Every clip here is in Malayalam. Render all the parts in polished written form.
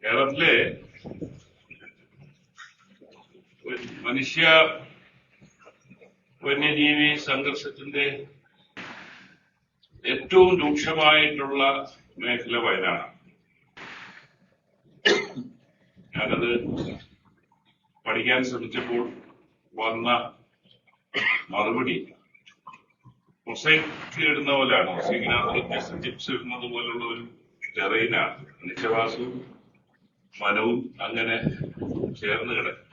കേരളത്തിലെ മനുഷ്യ വന്യജീവി സംഘർഷത്തിന്റെ ഏറ്റവും രൂക്ഷമായിട്ടുള്ള മേഖല വയനാടാണ്. ഞാനത് പഠിക്കാൻ ശ്രമിച്ചപ്പോൾ വന്ന മറുപടി മൊസൈക്ക് ഇടുന്ന പോലെയാണ്. മൊസൈക്കിനകത്ത് ചിപ്സ് ഇടുന്നത് പോലുള്ള ഒരു ടെറൈനാണ്. നിശ്വാസവും മനവും അങ്ങനെ ചേർന്ന് കിടക്കും.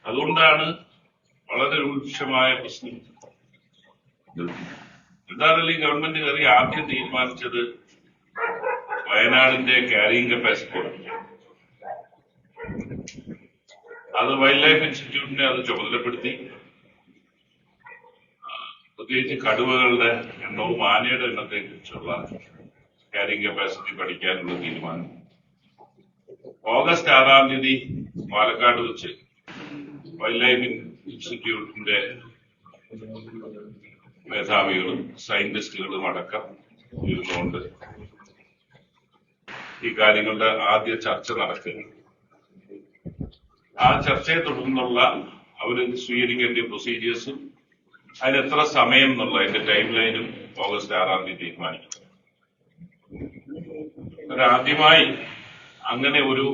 അതുകൊണ്ടാണ് വളരെ രൂക്ഷമായ പ്രശ്നം. എന്താണല്ലോ ഈ ഗവൺമെന്റ് കയറി ആദ്യം തീരുമാനിച്ചത് വയനാടിന്റെ ക്യാരിയിങ് കപ്പാസിറ്റി. അത് വൈൽഡ് ലൈഫ് ഇൻസ്റ്റിറ്റ്യൂട്ടിനെ അത് ചുമതലപ്പെടുത്തി. പ്രത്യേകിച്ച് കടുവകളുടെ എണ്ണവും ആനയുടെ എണ്ണത്തെ കുറിച്ചുള്ള ക്യാരിയിങ് കപ്പാസിറ്റി പഠിക്കാനുള്ള തീരുമാനം ഓഗസ്റ്റ് 6-ാം തീയതി പാലക്കാട് വെച്ച് വൈൽഡ് ലൈഫ് ഇൻസ്റ്റിറ്റ്യൂട്ടിന്റെ മേധാവികളും സയന്റിസ്റ്റുകളും അടക്കം ഇരുന്നുകൊണ്ട് ഈ കാര്യങ്ങളുടെ ആദ്യ ചർച്ച നടക്കുന്നു. ആ ചർച്ചയെ തുടർന്നുള്ള അവര് സ്വീകരിക്കേണ്ട പ്രൊസീജിയേഴ്സും അതിന് എത്ര സമയം എന്നുള്ള അതിന്റെ ടൈം ലൈനും ഓഗസ്റ്റ് 6-ാം തീയതി തീരുമാനിക്കും. ആദ്യമായി അങ്ങനെ ഒരു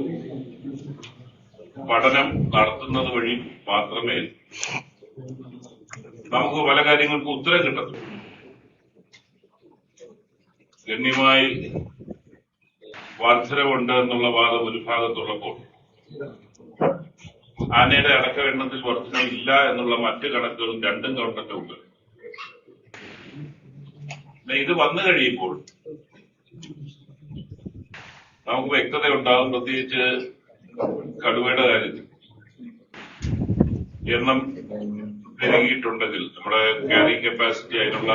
പഠനം നടത്തുന്നത് വഴി മാത്രമേ നമുക്ക് പല കാര്യങ്ങൾക്കും ഉത്തരം കിട്ടത്തുള്ളൂ. ഗണ്യമായി വർധനവുണ്ട് എന്നുള്ള വാദം ഒരു ഭാഗത്തുള്ളപ്പോൾ ആനയുടെ അടക്ക എണ്ണത്തിൽ വർധനമില്ല എന്നുള്ള മറ്റു കണക്കുകളും രണ്ടും ഗവൺമെന്റ് ഉണ്ട്. ഇത് വന്നു കഴിയുമ്പോൾ നമുക്ക് വ്യക്തത ഉണ്ടാകും. പ്രത്യേകിച്ച് കടുവയുടെ കാര്യത്തിൽ എണ്ണം പെരുകിയിട്ടുണ്ടെങ്കിൽ നമ്മുടെ ക്യാരിയിങ് കപ്പാസിറ്റി അതിനുള്ള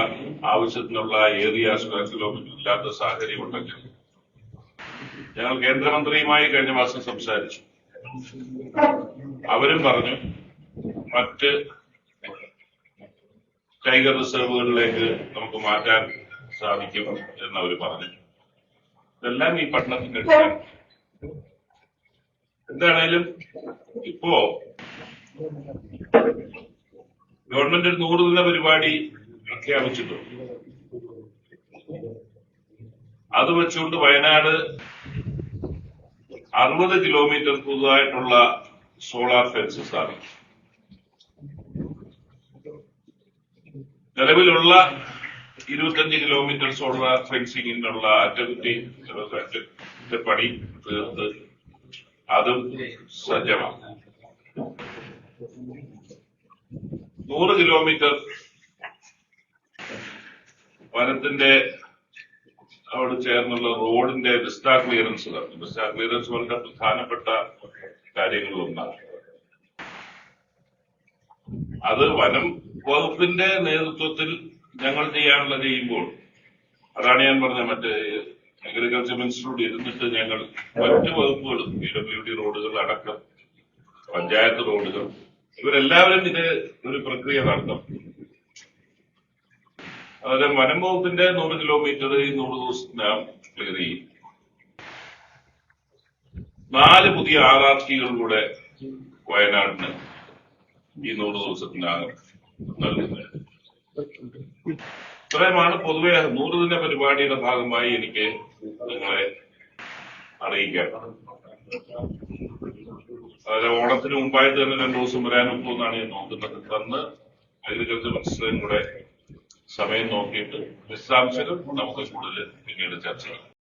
ആവശ്യത്തിനുള്ള ഏരിയ സ്ക്വയർ കിലോമീറ്റർ ഇല്ലാത്ത സാഹചര്യം ഉണ്ടെങ്കിൽ ഞങ്ങൾ കേന്ദ്രമന്ത്രിയുമായി കഴിഞ്ഞ മാസം സംസാരിച്ചു. അവരും പറഞ്ഞു മറ്റ് ടൈഗർ റിസർവുകളിലേക്ക് നമുക്ക് മാറ്റാൻ സാധിക്കും എന്നവർ പറഞ്ഞു. ഇതെല്ലാം ഈ പഠനത്തിന്റെ അടിസ്ഥാനം. എന്താണേലും ഇപ്പോ ഗവൺമെന്റ് ഒരു 100 ദിന പരിപാടി പ്രഖ്യാപിച്ചിട്ടുണ്ട്. അത് വെച്ചുകൊണ്ട് വയനാട് 60 കിലോമീറ്റർ പുതുതായിട്ടുള്ള സോളാർ ഫെൻസ് സ്ഥാപിക്കും. നിലവിലുള്ള 25 കിലോമീറ്റർ സോളാർ ഫെൻസിങ്ങിനുള്ള അറ്റകുറ്റ പണി തീർത്ത് അതും സജ്ജമാണ്. 100 കിലോമീറ്റർ വനത്തിന്റെ അവിടെ ചേർന്നുള്ള റോഡിന്റെ വിസ്റ്റ ക്ലിയറൻസ് നടത്തും. വിസ്റ്റ ക്ലിയറൻസ് വളരെ പ്രധാനപ്പെട്ട കാര്യങ്ങളിലൊന്നാണ്. അത് വനം വകുപ്പിന്റെ നേതൃത്വത്തിൽ ഞങ്ങൾ ചെയ്യാനുള്ളത് ചെയ്യുമ്പോൾ അതാണ് ഞാൻ പറഞ്ഞ മറ്റേ അഗ്രികൾച്ചർ മിനിസ്റ്ററോട് ഇരുന്നിട്ട് ഞങ്ങൾ മറ്റു വകുപ്പുകളും PWD റോഡുകൾ അടക്കം പഞ്ചായത്ത് റോഡുകൾ ഇവരെല്ലാവരും ഇത് ഒരു പ്രക്രിയ നടത്തും. അതുപോലെ വനം വകുപ്പിന്റെ 100 കിലോമീറ്റർ 100 ദിവസത്തിനകം ക്ലിയർ ചെയ്യും. 4 പുതിയ RRTകൾ കൂടെ വയനാടിന് ഈ 100 ദിവസത്തിനകം നൽകുന്നത്. ഇത്രയുമാണ് പൊതുവെ 100 ദിന പരിപാടിയുടെ ഭാഗമായി എനിക്ക് നിങ്ങളെ അറിയിക്കാൻ. അതായത് ഓണത്തിന് മുമ്പായിട്ട് തന്നെ 2 ദിവസം വരാനൊക്കുമെന്നാണ് ഞാൻ നോക്കുന്നത്. അന്ന് അഗ്രികൾച്ചർ മിനിസ്റ്ററും കൂടെ സമയം നോക്കിയിട്ട് വിശദാംശങ്ങൾ നമുക്ക് കൂടുതൽ പിന്നീട് ചർച്ച ചെയ്യാം.